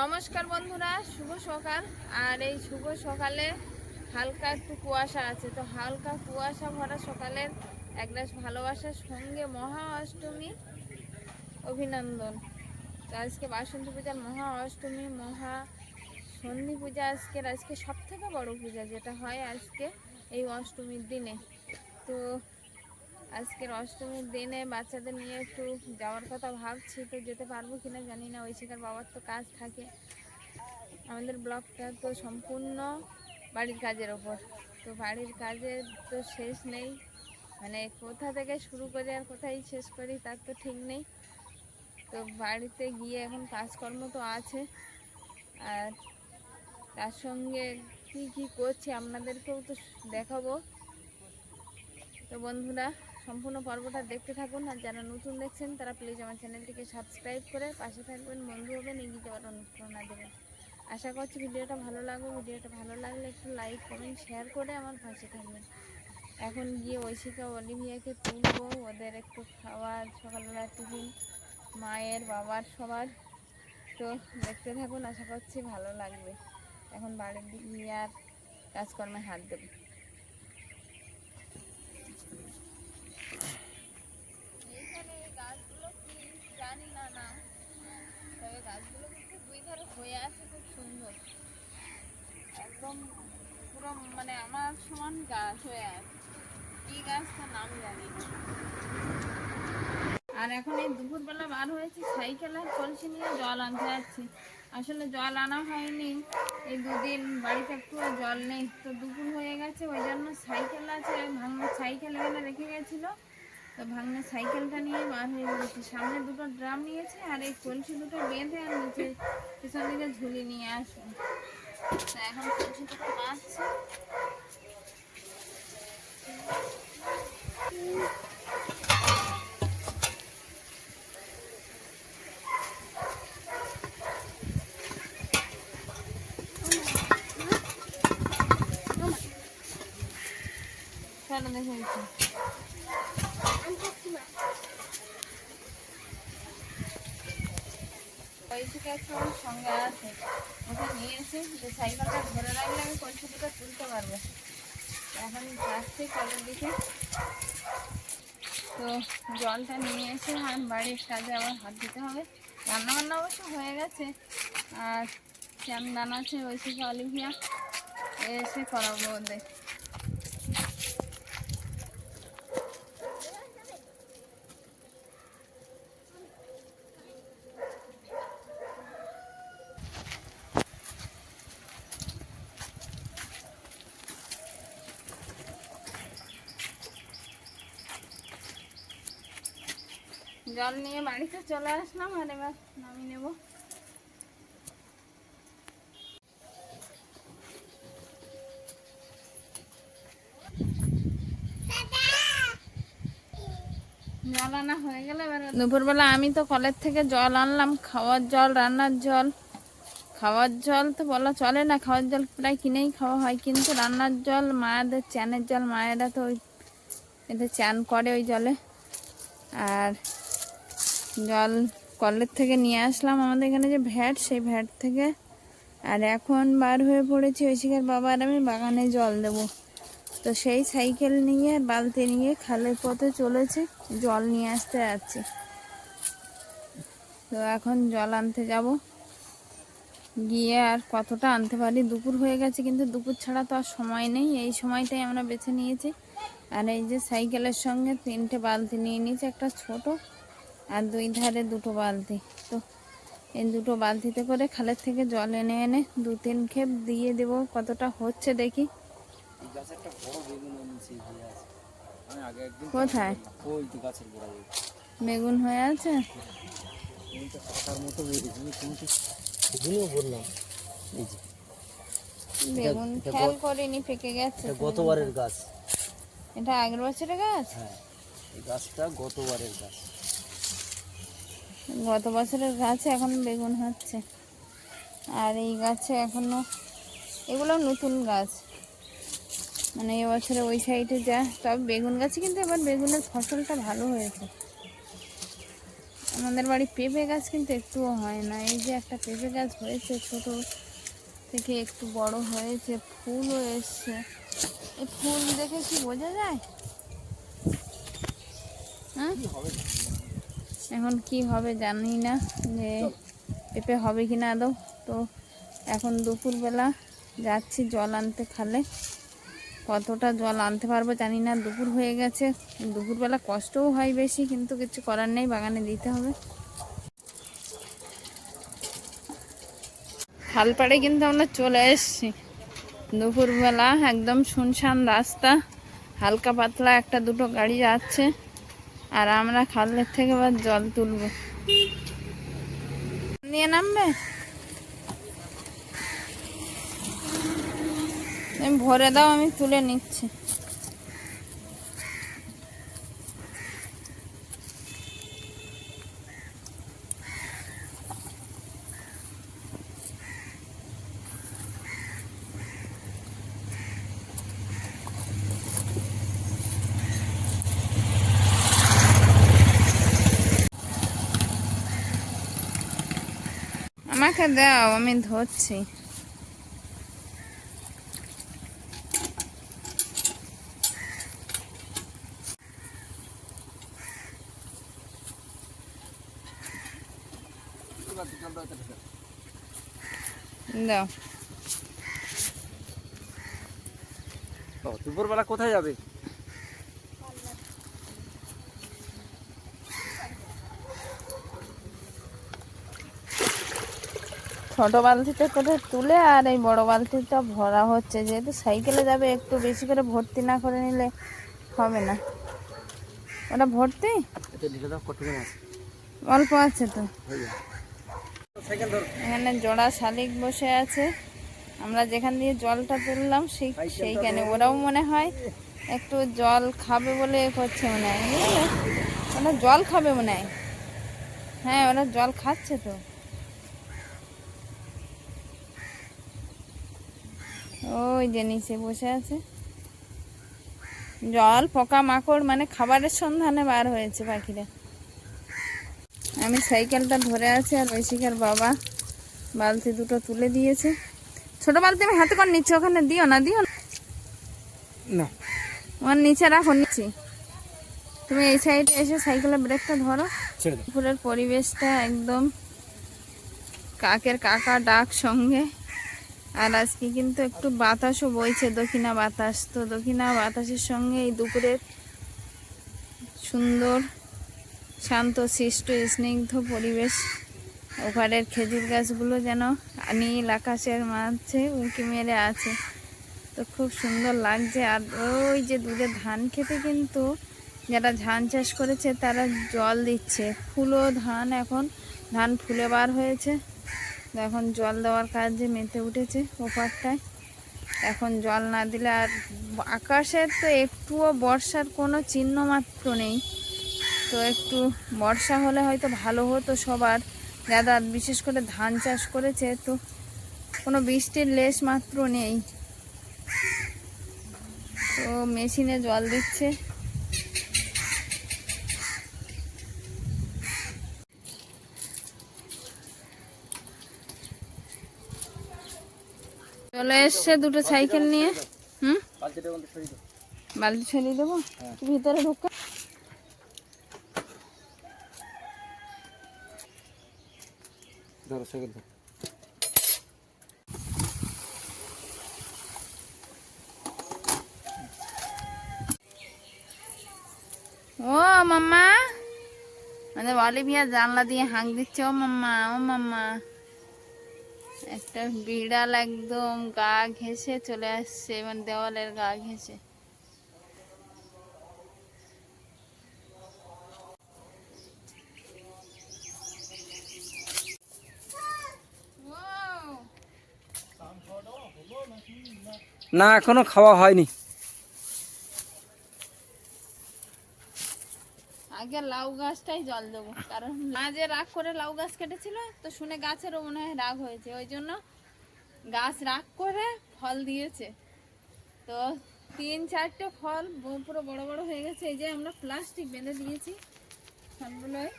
নমস্কার বন্ধুরা, শুভ সকাল। আর এই শুভ সকালে হালকা একটু কুয়াশা আছে, তো হালকা কুয়াশা ভরা সকালের এক গ্লাস ভালোবাসার সঙ্গে মহা অষ্টমী অভিনন্দন। তো আজকে বাসন্তী পূজার মহা অষ্টমী, মহা সন্ধি পূজা আজকে সব থেকে বড় পূজা যেটা হয় আজকে এই অষ্টমীর দিনে। তো আজকের অষ্টমীর দিনে বাচ্চাদের নিয়ে একটু যাওয়ার কথা ভাবছি, তো যেতে পারবো কিনা জানি না। ঐশিকার বাবার তো কাজ থাকে, আমাদের ব্লগটা তো সম্পূর্ণ বাড়ির কাজের ওপর। তো বাড়ির কাজের তো শেষ নেই, মানে কোথা থেকে শুরু করে আর কোথায় শেষ করি তার তো ঠিক নেই। তো বাড়িতে গিয়ে এখন কাজকর্ম তো আছে, আর তার সঙ্গে কি কি করছি আপনাদেরকেও তো দেখাবো। তো বন্ধুরা, সম্পূর্ণ পর্বটা দেখতে থাকুন, আর যারা নতুন দেখছেন তারা প্লিজ আমার চ্যানেলটিকে সাবস্ক্রাইব করে পাশে থাকবেন, বন্ধু হবেন, এগিয়ে যাওয়ার অনুপ্রেরণা দেবেন। আশা করছি ভিডিওটা ভালো লাগবে। ভিডিওটা ভালো লাগলে একটু লাইক কমেন্ট শেয়ার করে আমার পাশে থাকবেন। এখন গিয়ে ঐশিকা অলিভিয়াকে তুলবো, ওদের একটু খাওয়ার সকালবেলা টিফিন, মায়ের বাবার সবার। তো দেখতে থাকুন, আশা করছি ভালো লাগবে। এখন বাড়ির দিকে গিয়ে আর কাজকর্মে হাত দেবো। এইখানে এই গাছগুলো কি জানি না, তবে গাছগুলো কিন্তু দুই ধারে হয়ে আছে, খুব সুন্দর, একদম পুরো মানে আমার সমান গাছ হয়ে আছে। কি গাছ তার নাম জানি না। আর এখন এই দুপুরবেলা বার হয়েছে সাইকেল আর কলসি নিয়ে জল আনতে যাচ্ছি। আসলে জল আনা হয়নি, এই দুদিন বাড়িতে একটু জল নেই, তো দুপুর হয়ে গেছে, ওই জন্য সাইকেল আছে, ভাঙা সাইকেল এখানে রেখে গেছিলো, তো ভাঙা সাইকেলটা নিয়ে বার হয়ে গেছি। সামনে দুটো ড্রাম নিয়েছে, আর এই কলসি দুটো বেঁধে আর নিচে পিছন দিকে ঝুলি নিয়ে আসবো। তো এখন কলসি দুটো বাঁধছি। চলো দেখে দিচ্ছি। ঐশিকা একটু সঙ্গে আছে, ওকে নিয়েছে, যে সাইকেলটা ধরে রাখলে আমি কলসি দুটো তুলতে পারবো। এখন যাচ্ছি কলের দিকে। তো জলটা নিয়ে এসে আর বাড়ির কাজে আবার হাত দিতে হবে। রান্নাবান্না অবশ্য হয়ে গেছে, আর চান আছে ঐশিকা অলিভিয়া এসে করাবো ওদের। জল নিয়ে বাড়িতে চলে আসলাম, আর এবার নামিয়ে নেব। জল আনা হয়ে গেলে এবার দুপুরবেলা আমি তো কলের থেকে জল আনলাম, খাওয়ার জল, রান্নার জল। খাওয়ার জল তো বলা চলে না, খাওয়ার জল প্রায় কিনেই খাওয়া হয়, কিন্তু রান্নার জল মায়েদের চ্যানের জল, মায়েরা তো ওই এটা চান করে ওই জলে। আর জল কলের থেকে নিয়ে আসলাম আমাদের এখানে যে ভ্যাট, সেই ভ্যাট থেকে। আর এখন বার হয়ে পড়েছি ঐশিকার বাবা আর আমি বাগানে জল দেব। তো সেই সাইকেল নিয়ে বালতি নিয়ে খালের পথে চলেছে, জল নিয়ে আসতে যাচ্ছি। তো এখন জল আনতে যাব, গিয়ে আর কতটা আনতে পারি। দুপুর হয়ে গেছে, কিন্তু দুপুর ছাড়া তো আর সময় নেই, এই সময়টাই আমরা বেছে নিয়েছি। আর এই যে সাইকেলের সঙ্গে 3টে বালতি নিয়ে নিয়েছি, একটা ছোট আর দুই ধারে 2টো বালতি। তো এই 2টো বালতিতে করে খালের থেকে জল এনে এনে 2-3 খেপ দিয়ে দেব, কতটা হচ্ছে দেখি। কোথায় বেগুন হয়ে আছে? বেগুন খেয়াল করিনি, পেকে গেছে। গতবারের গাছ, এটা আগের বছরের গাছ। হ্যাঁ, এই গাছটা গতবারের গাছ। গত বছরের গাছে এখন বেগুন হচ্ছে, আর এই গাছে এখনো, এগুলো নতুন গাছ, মানে এবছরে ওই সাইডে যা, তবে বেগুন গাছে কিন্তু এবার বেগুনের ফসলটা ভালো হয়েছে। আমাদের বাড়ি পেঁপে গাছ কিন্তু একটুও হয় না। এই যে একটা পেঁপে গাছ হয়েছে, ছোট থেকে একটু বড় হয়েছে, ফুলও এসছে। এই ফুল দেখে কি বোঝা যায়? হ্যাঁ, এখন কি হবে জানি না, যে পেঁপে হবে কিনা আদৌ। তো এখন দুপুরবেলা যাচ্ছি জল আনতে খালে। কতটা জল আনতে পারবো জানি না, দুপুর হয়ে গেছে। দুপুরবেলা কষ্টও হয় বেশি, কিন্তু কিছু করার নেই, বাগানে দিতে হবে। খালপাড়ে কিন্তু আমরা চলে এসেছি দুপুরবেলা। একদম শুনশান রাস্তা, হালকা পাতলা একটা দুটো গাড়ি যাচ্ছে, আর আমরা খালের থেকে এবার জল তুলবো। নিয়ে নামবে, তুমি ভরে দাও, আমি তুলে নিচ্ছি। আমাকে দাও, আমি ধরছি। দাও। দুপুরবেলা কোথায় যাবে? ছোট বালতিতে করে তুলে আর এই বড় বালতিটা ভরা হচ্ছে, যেহেতু সাইকেলে যাবে একটু বেশি করে ভর্তি না করে নিলে হবে না। ওটা ভর্তি অল্প আছে তো। এখানে জোড়া শালিক বসে আছে, আমরা যেখান দিয়ে জলটা তুললাম সেইখানে। ওরাও মনে হয় একটু জল খাবে বলে করছে মনে হয়, বুঝলে? ওরা জল খাবে মনে হয়। হ্যাঁ, ওরা জল খাচ্ছে তো। ওই যে নিচে বসে আছে, জল পোকা মাকড় মানে খাবারের সন্ধানে বার হয়েছে পাখিরা। আমি সাইকেলটা ধরে আছি, আর ঐশিকার বাবা বালতি দুটো তুলে দিয়েছে। ছোট বালতি আমি হাতে করে নিচ্ছি, ওখানে দিও না, দিও না, ওর নিচে রাখো, নিচ্ছি। তুমি এই সাইডে এসে সাইকেলের ব্রেকটা ধরো। দুপুরের পরিবেশটা একদম কাকের কাকা ডাক সঙ্গে। আর আজকে কিন্তু একটু বাতাসও বইছে, দক্ষিণা বাতাস। তো দক্ষিণা বাতাসের সঙ্গে এই দুপুরের সুন্দর শান্ত শিষ্ট স্নিগ্ধ পরিবেশ। ওপারের খেজুর গাছগুলো যেন নীল আকাশের মাঝে উঁকি মেরে আছে, তো খুব সুন্দর লাগছে। আর ওই যে দূরে ধান খেতে কিন্তু যারা ধান চাষ করেছে তারা জল দিচ্ছে। ফুলো ধান, এখন ধান ফুলে বার হয়েছে, এখন জল দেওয়ার কাজে মেতে উঠেছে ওপারটায়। এখন জল না দিলে আর আকাশের তো একটুও বর্ষার কোনো চিহ্ন মাত্র নেই। তো একটু বর্ষা হলে হয়তো ভালো হতো সবার, যারা বিশেষ করে ধান চাষ করেছে। তো কোনো বৃষ্টির লেশ মাত্র নেই, তো মেশিনে জল দিচ্ছে। চলে এসছে দুটো সাইকেল নিয়ে। বালতি ছড়িয়ে দেবো, ভিতরে ঢুকা। ও মাম্মা, মানে অলিভিয়া জানলা দিয়ে হাঁক দিচ্ছে, ও মাম্মা, ও মাম্মা। একটা বিড়াল একদম গা ঘেঁষে চলে আসছে, মানে দেওয়ালের গা ঘেঁষে। না, এখনো খাওয়া হয়নি। আগে লাউ গাছটাই জল দেবো, কারণ মা যে রাগ করে লাউ গাছ কেটেছিল, তো শুনে গাছেরও মনে হয় রাগ হয়েছে, ওই জন্য গাছ রাগ করে ফল দিয়েছে। তো 3-4টে ফল পুরো বড় বড় হয়ে গেছে। এই যে আমরা প্লাস্টিক বেঁধে দিয়েছি ফলগুলোয়,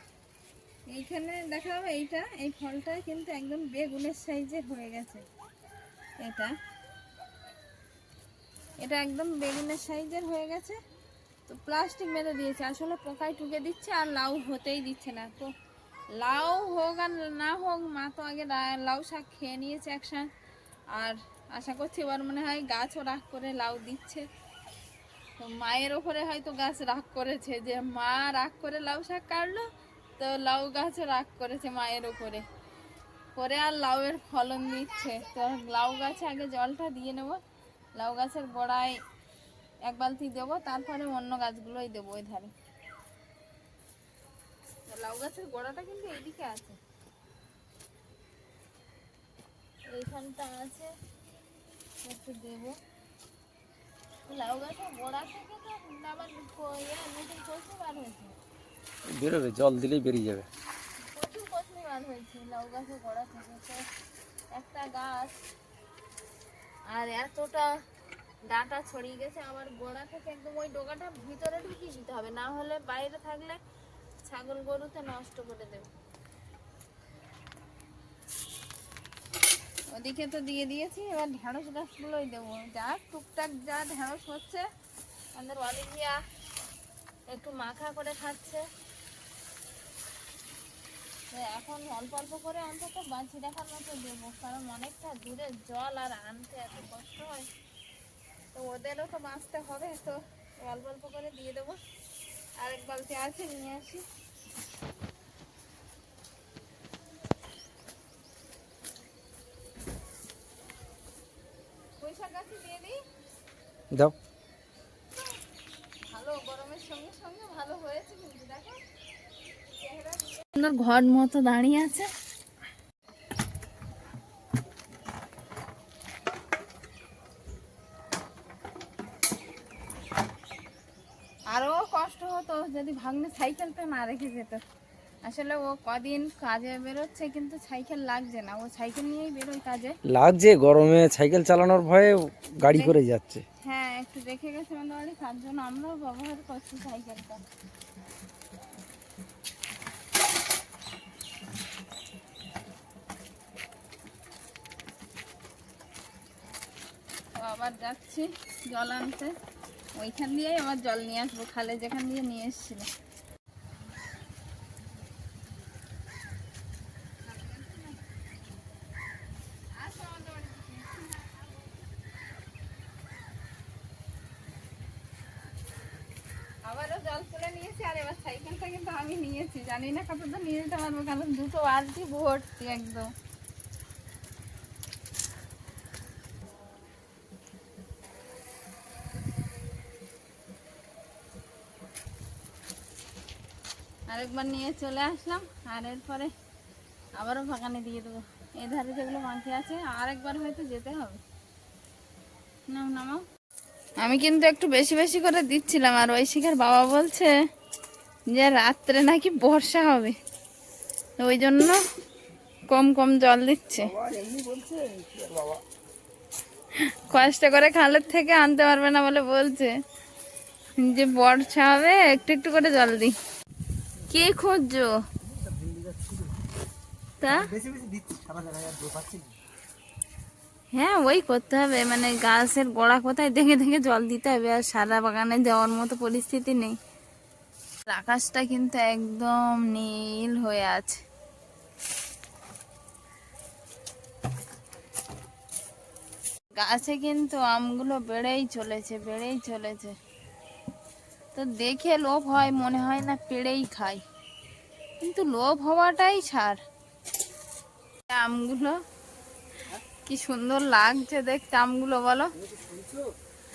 এইখানে দেখা যাবে এইটা, এই ফলটা কিন্তু একদম বেগুনের সাইজে হয়ে গেছে। এটা এটা একদম বেগুনের সাইজের হয়ে গেছে। তো প্লাস্টিক বেঁধে দিয়েছে, আসলে পোকায় টুকে দিচ্ছে আর লাউ হতেই দিচ্ছে না। তো লাউ হোক আর না হোক, মা তো আগে লাউ শাক খেয়ে নিয়েছে একসাথে। আর আশা করছি এবার মনে হয় গাছও রাগ করে লাউ দিচ্ছে। তো মায়ের ওপরে হয়তো গাছ রাগ করেছে, যে মা রাগ করে লাউ শাক কাটলো, তো লাউ গাছও রাগ করেছে মায়ের ওপরে, করে আর লাউয়ের ফলন দিচ্ছে। তো লাউ গাছে আগে জলটা দিয়ে নেব, লাউ গাছের গোড়ায় 1 বালতি দেবো, তারপরে অন্য গাছগুলোই দেবো ওই ধারে। লাউ গাছের গোড়াটা কিন্তু এইদিকে আছে, এইখানটা আছে, একটু দেবো। লাউ গাছের গোড়া থেকে তো আবার নতুন কচু বার হয়েছে, বেরোবে, জল দিলেই বেরিয়ে যাবে। প্রচুর কচু বার হয়েছে লাউ গাছের গোড়া থেকে। তো একটা গাছ আর এতটা ডাঁটা ছড়িয়ে গেছে, আমার গোড়া থেকে একদম ওই ডোকাটা ভিতরে ঢুকিয়ে দিতে হবে, না হলে বাইরে থাকলে ছাগল গরুতে নষ্ট করে দেবে। ওদিকে তো দিয়ে দিয়েছি, এবার ঢেঁড়স গাছগুলোই দেবো। যা টুকটাক যা ঢেঁড়স হচ্ছে, আমাদের অলিভিয়া একটু মাখা করে খাচ্ছে। তো এখন অল্প অল্প করে অন্তত বাঁচি রাখার মতো দেবো, কারণ অনেকটা দূরে জল আর আনতে এত কষ্ট হয়। তো ওদেরও তো বাঁচতে হবে, তো অল্প অল্প করে দিয়ে দেবো। আরেক বালতি আছে, নিয়ে আসি। পুঁইশাক গাছে দিয়ে দিই, দাও। ভালো গরমের সঙ্গে সঙ্গে ভালো হয়েছে কিন্তু দেখো, সুন্দর ঘর মতো দাঁড়িয়ে আছে। আরো কষ্ট হতো যদি ভাগ্নে সাইকেলটা না রেখে যেত। আসলে ও কদিন কাজে বেরোচ্ছে, কিন্তু সাইকেল লাগছে না, ও সাইকেল নিয়েই বেরোয় কাজে। লাগছে, গরমে সাইকেল চালানোর ভয়ে গাড়ি করে যাচ্ছে। হ্যাঁ, একটু রেখে গেছে আমাদের বাড়ি, তার জন্য আমরাও ব্যবহার করছি সাইকেলটা। তো আবার যাচ্ছি জল আনতে, ওইখান দিয়েই আবার জল নিয়ে আসবো, খালে যেখান দিয়ে নিয়ে এসেছিল। আবারও জল তুলে নিয়েছি, আর এবার সাইকেলটা কিন্তু আমি নিয়েছি, জানি না কতটা নিয়ে যেতে পারবো, কারণ দুটো বালতি ভর্তি একদম। আরেকবার নিয়ে চলে আসলাম, আর এরপরে আবারও বাগানে দিয়ে দেবো। এই ধারে যেগুলো বাকি আছে আরেকবার হয়তো যেতে হবে। নাও নামাও। আমি কিন্তু একটু বেশি বেশি করে দিচ্ছিলাম, আর ঐশিখার বাবা বলছে যে রাত্রে নাকি বর্ষা হবে, ওই জন্য কম কম জল দিচ্ছে। কষ্ট করে খালের থেকে আনতে পারবে না বলে বলছে যে বর্ষা হবে, একটু একটু করে জল দিই। কে খুঁজছো তা? হ্যাঁ, ওই করতে হবে, মানে গাছের গোড়া কোথায় দেখে দেখে জল দিতে হবে, আর সারা বাগানে দেওয়ার মতো পরিস্থিতি নেই। আকাশটা কিন্তু একদম নীল হয়ে আছে। গাছে কিন্তু আমগুলো বেড়েই চলেছে, বেড়েই চলেছে। তো দেখে লোভ হয়, মনে হয় না পেড়েই খাই, কিন্তু লোভ হওয়াটাই ছাড়। আমগুলো কি সুন্দর লাগছে দেখতে, আমগুলো বলো।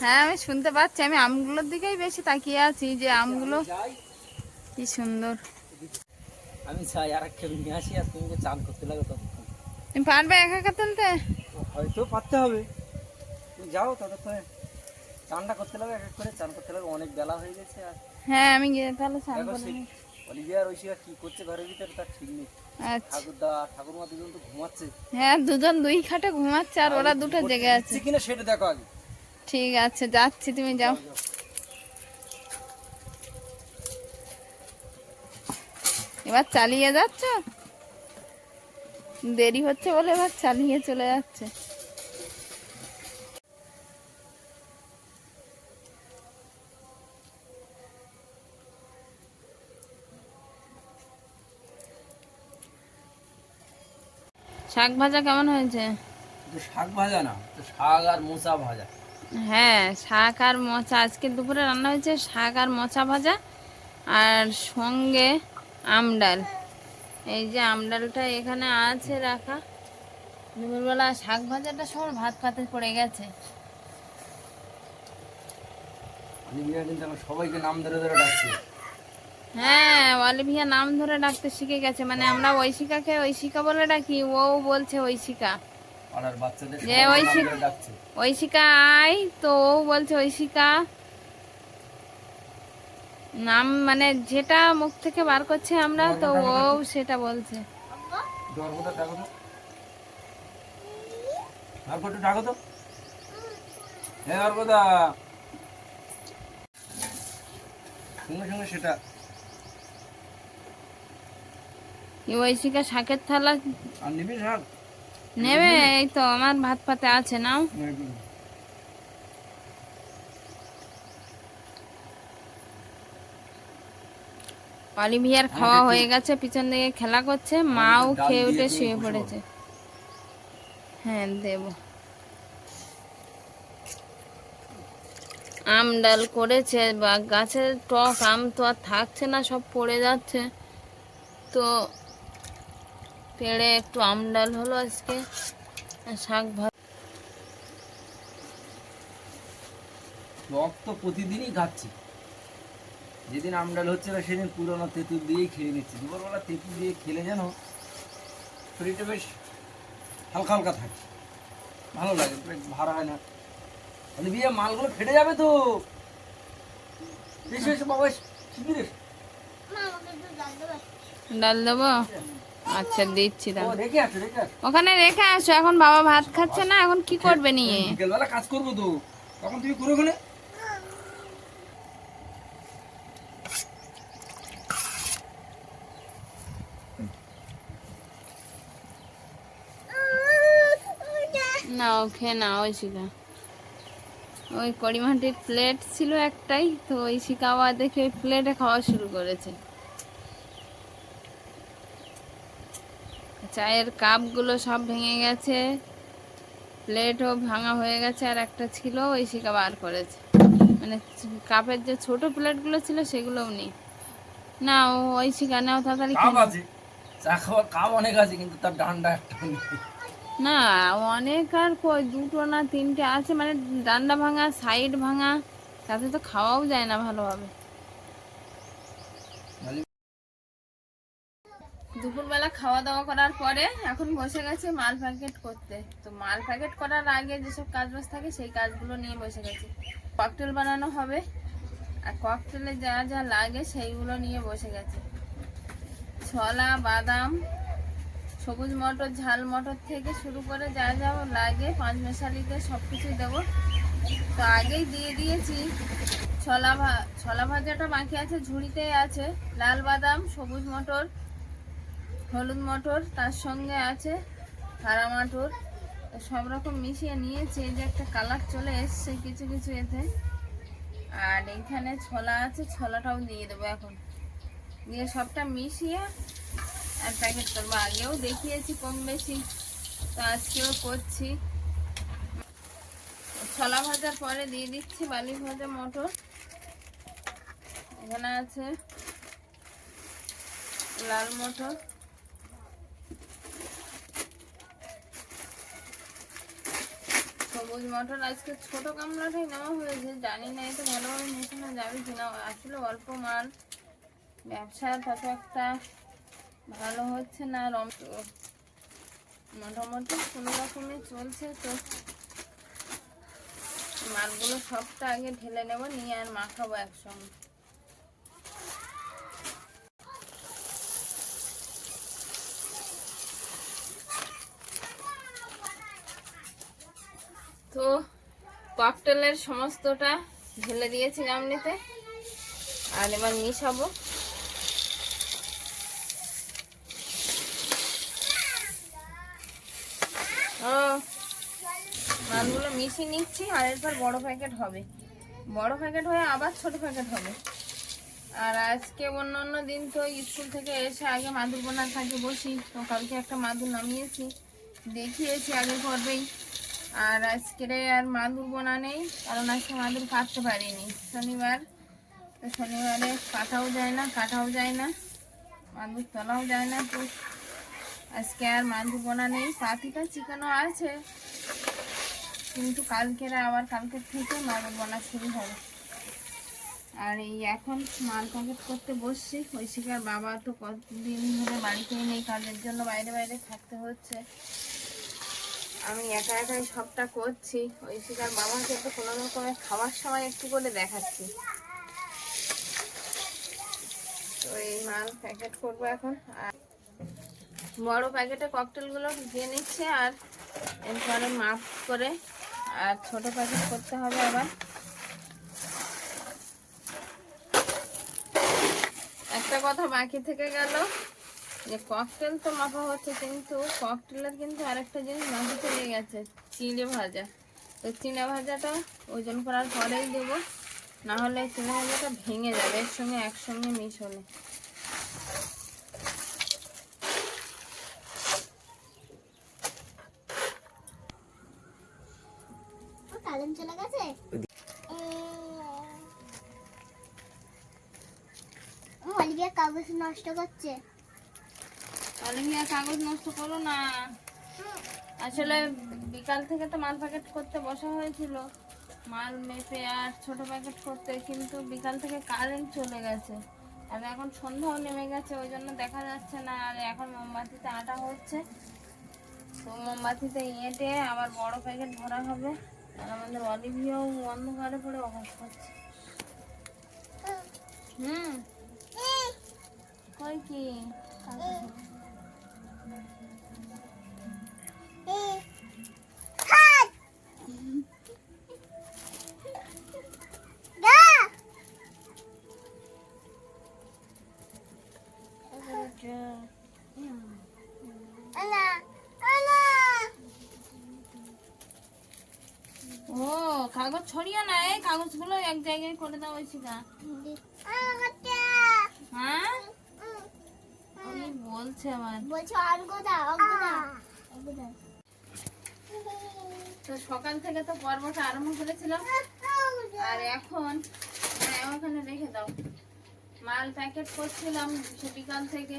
হ্যাঁ, আমি শুনতে পাচ্ছি, আমি আমগুলোর দিকেই বেশি তাকিয়ে আছি, যে আমগুলো কি সুন্দর। আমি চাই আর এক খেলুন নিয়ে আসি, আর তুমি চান করতে লাগে ততক্ষণ। তুমি পারবে একা একা তুলতে? হয়তো পারতে হবে, তুমি যাও ততক্ষণে। চানটা করতে লাগে, এক এক করে চান করতে লাগে, অনেক বেলা হয়ে গেছে। আর হ্যাঁ, আমি গিয়ে তাহলে স্নান দেখো করে সেই নিই। অলিভিয়া আর ঐশিকা কি করছে ঘরের ভিতরে তার ঠিক নেই। আচ্ছা, ঠাকুরদা ঠাকুরমা দুজন তো ঘুমাচ্ছে। হ্যাঁ, দুজন দুই খাটে ঘুমাচ্ছে, আর ওরা দুটো জেগে আছে। কিনা সেটা দেখো আগে। ঠিক আছে, যাচ্ছি, তুমি যাও। এবার চালিয়ে যাচ্ছ, দেরি হচ্ছে বলে এবার চালিয়ে চলে যাচ্ছে। শাক ভাজা কেমন হয়েছে? তো শাক ভাজা না, তো শাক আর মোচা ভাজা। হ্যাঁ, শাক আর মোচা। আজকে দুপুরে রান্না হয়েছে শাক আর মোচা ভাজা, আর সঙ্গে আমডাল। এই যে আমডালটা এখানে আছে রাখা। দুপুরবেলা শাক ভাজাটা সব ভাত পাতে পড়ে গেছে। অলিভিয়া কিন্তু এখন সবাইকে নাম ধরে ধরে ডাকছে। হ্যাঁ, অলিভিয়া নাম ধরে ডাকতে শিখে গেছে। মানে আমরা ঐশিকাকে ঐশিকা বলে ডাকি, ও বলছে ঐশিকা। পাড়ার বাচ্চাদের যে সবাইকে নাম ঐশিকা, ধরে ডাকছে। ঐশিকা আয়, তো ও বলছে ঐশিকা। নাম মানে যেটা মুখ থেকে বার করছে আমরা, তো ও সেটা বলছে। গর্বটা ডাকো তো, গর্বটা ডাকো তো। হ্যাঁ গর্বদা, সঙ্গে সঙ্গে সেটা। ঐশিকা শাকের থালা আর নিবি শাক? নেবে? এই তো আমার ভাত পাতে আছে, নাও। অলিভিয়ার খাওয়া হয়ে গেছে, পিছন দিকে খেলা করছে, মাও খেয়ে উঠে শুয়ে পড়েছে। হ্যাঁ দেব। আম ডাল করেছে, বা গাছের টক আম তো আর থাকছে না, সব পড়ে যাচ্ছে। তো পেড়ে একটু আম ডাল হলো আজকে, শাক ভাত। টক তো প্রতিদিনই খাচ্ছি, যেদিন আমডাল হচ্ছে না সেদিন পুরোনো তেঁতুল দিয়েই খেয়ে নিচ্ছি। দুপুরবেলা তেঁতুল দিয়ে খেলে যেন শরীরটা বেশ হালকা হালকা থাকে, ভালো লাগে, পেট ভার হয় না। বিয়ে মালগুলো ফেটে যাবে তো। এসো এসো বাবা, শিগগির এসো। ডাল দেবো? আচ্ছা দিচ্ছি ও দাও। রেখে আসো, রেখে আসো। ওখানে রেখে আসো, এখন বাবা ভাত খাচ্ছে না, এখন কি করবে নিয়ে? বিকেলবেলা কাজ করবো তো, তখন তুমি করো ওখানে। না ওকে না, ওই শিখা, ওই কড়িমাটির প্লেট ছিল একটাই, তো ওই শিখা আবার দেখে ওই প্লেটে খাওয়া শুরু করেছে। চায়ের কাপগুলো সব ভেঙে গেছে, প্লেটও ভাঙা হয়ে গেছে, আর একটা ছিল ওই শিখা বার করেছে। মানে কাপের যে ছোট প্লেটগুলো ছিল সেগুলোও নেই। না ওই শিখা নাও তাড়াতাড়ি কাপ খেয়ে আছে, চা খাওয়ার কাপ অনেক আছে, কিন্তু তার ডান্ডা একটা নেই। না অনেক, আর কই দুটো না তিনটে আছে, মানে ডান্ডা ভাঙা, সাইড ভাঙা, তাতে তো খাওয়াও যায় না ভালোভাবে। দুপুরবেলা খাওয়া দাওয়া করার পরে এখন বসে গেছে মাল প্যাকেট করতে। তো মাল প্যাকেট করার আগে যেসব কাজ বাজ থাকে সেই কাজগুলো নিয়ে বসে গেছে। ককটেল বানানো হবে, আর ককটেলে যা যা লাগে সেইগুলো নিয়ে বসে গেছে। ছোলা, বাদাম, সবুজ মটর, ঝাল মটর থেকে শুরু করে যা যা লাগে পাঁচমেশালিতে সব কিছু দেবো। তো আগেই দিয়ে দিয়েছি। ছোলা ভাজাটা বাকি আছে, ঝুড়িতেই আছে। লাল বাদাম, সবুজ মটর, হলুদ মটর, তার সঙ্গে আছে হারা মটর, সব রকম মিশিয়ে নিয়েছি। এই যে একটা কালার চলে এসছে কিছু কিছু এতে। আর এইখানে ছোলা আছে, ছোলাটাও দিয়ে দেবো এখন। দিয়ে সবটা মিশিয়ে আর প্যাকেট করবো। আগেও দেখিয়েছি কম বেশি, তো আজকেও করছি। ছোলা ভাজার পরে দিয়ে দিচ্ছি বালি ভাজা মটর। এখানে আছে লাল মটর, সবুজ মটর। আজকে ছোট গামলাটাই নেওয়া হয়েছে, জানি না এতে ভালোভাবে মেশানো যাবে কিনা। আসলে অল্প মাল, ব্যবসা তত একটা ভালো হচ্ছে না, মোটামুটি কোনো রকমই চলছে। তো মালগুলো সবটা আগে ঢেলে নেব, নিয়ে আর মাখাবো একসঙ্গে। তো ককটেলের সমস্তটা ঢেলে দিয়েছি গামলিতে, আর এবার মিশাবো। ও মালগুলো মিশিয়ে নিচ্ছি, আর এরপর বড় প্যাকেট হবে, বড় প্যাকেট হয়ে আবার ছোট প্যাকেট হবে। আর আজকে অন্য অন্য দিন তো স্কুল থেকে এসে আগে মাদুর বোনার কাজে বসি, তো কালকে একটা মাদুর নামিয়েছি, দেখিয়েছি আগের পর্বেই। আর আজকে আর মাদুর বোনা নেই, কারণ আজকে মাদুর কাটতে পারিনি, শনিবার, তো শনিবারে কাটাও যায় না, মাদুর তোলাও যায় না, তো আজকে আর মাদুর বোনা নেই। পাতিটা চিকানো আছে, কিন্তু কালকের থেকে মাদুর বোনা শুরু হবে। আর এই এখন মাল প্যাকেট করতে বসছি। ঐশিকার বাবা তো কতদিন ধরে বাড়িতেই নেই, কাজের জন্য বাইরে বাইরে থাকতে হচ্ছে, আমি একা একাই সবটা করছি। ঐশিকার বাবাকে তো কোনো রকমের খাওয়ার সময় একটু করে দেখাচ্ছি। তো এই মাল প্যাকেট করবো এখন, আর বড় প্যাকেটে ককটেলগুলো দিয়ে নিচ্ছে, আর এরপরে মাপ করে আর ছোট প্যাকেট করতে হবে আবার। একটা কথা বাকি থেকে গেল, যে ককটেল তো মাপা হচ্ছে, কিন্তু ককটেলের কিন্তু আরেকটা জিনিস বাকি চলে গেছে, চিড়ে ভাজা। তো চিড়ে ভাজাটা ওজন করার পরেই দেবো, না হলে চিড়ে ভাজাটা ভেঙে যাবে এর সঙ্গে একসঙ্গে মিশ হলে। কারেন্ট চলে গেছে। অলিভিয়া কাগজ নষ্ট করছে। অলিভিয়া কাগজ নষ্ট করো না। আসলে বিকাল থেকে তো মাল প্যাকেট করতে বসা হয়েছিল, মাল মেপে আর ছোট প্যাকেট করতে, কিন্তু বিকাল থেকে কারেন্ট চলে গেছে, আর এখন সন্ধ্যাও নেমে গেছে, ওই জন্য দেখা যাচ্ছে না। আর এখন মোমবাতিতে আটা হচ্ছে, তো মোমবাতিতে এঁটে আবার বড় প্যাকেট ভরা হবে। আর আমাদের অলিভিয়াও অন্ধকারে পড়ে অভাব করছে। কই কি ও কাগজ ছড়িয়ে না, এই কাগজগুলো এক জায়গায় করে দাও ঐশিকা। হ্যাঁ কি বলছে আমার, তো সকাল থেকে তো পর্বটা আরম্ভ করেছিলাম, আর এখন ওখানে রেখে দাও। মাল প্যাকেট করছিলাম সে বিকাল থেকে,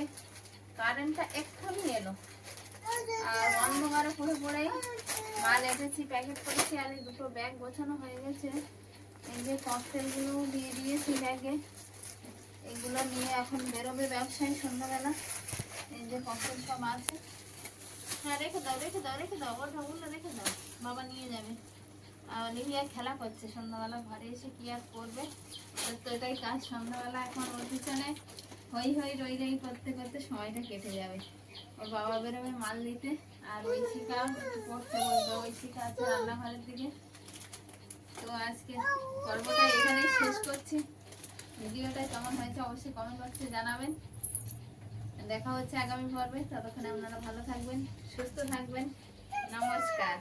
কারেন্টটা এক্ষুনি এলো, আর অন্ধকারে পড়ে পড়েই মাল এসেছি, প্যাকেট করেছি, আর এই দুটো ব্যাগ গোছানো হয়ে গেছে। এই যে ককটেলগুলো দিয়ে দিয়েছি ব্যাগে, এগুলো নিয়ে এখন বেরোবে ব্যবসায়ী সন্ধ্যাবেলা। এই যে ককটেল সব আছে, হ্যাঁ রেখে দাও ওগুলো রেখে দাও, বাবা নিয়ে যাবে। আর অলিভিয়া খেলা করছে সন্ধ্যাবেলা, ঘরে এসে কি আর করবে, তো এটাই কাজ সন্ধ্যাবেলা। এখন ওর পিছনে হই রই করতে করতে সময়টা কেটে যাবে। ওর বাবা বেরোবে মাল দিতে, আর ঐশিকা একটু পড়তে বলবে, ঐশিকা আছে রান্নাঘরের দিকে। তো আজকে পর্বটা এখানেই শেষ করছি। ভিডিওটা কেমন হয়েছে অবশ্যই কমেন্ট বক্সে জানাবেন। দেখা হচ্ছে আগামী পর্বে, ততক্ষণে আপনারা ভালো থাকবেন, সুস্থ থাকবেন। নমস্কার।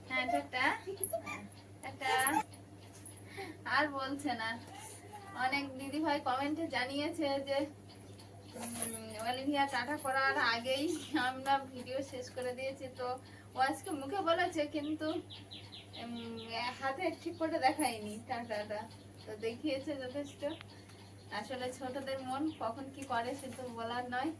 হ্যাঁ টাটা টাটা। আর বলছে না, অনেক দিদি ভাই কমেন্টে জানিয়েছে যে অলিভিয়া টাটা করার আগেই আমরা ভিডিও শেষ করে দিয়েছি। তো ও আজকে মুখে বলেছে, কিন্তু হাতে ঠিক করে দেখায়নি টাটাটা, তো দেখিয়েছে যথেষ্ট। আসলে ছোটদের মন কখন কি করে সে তো বলার নয়।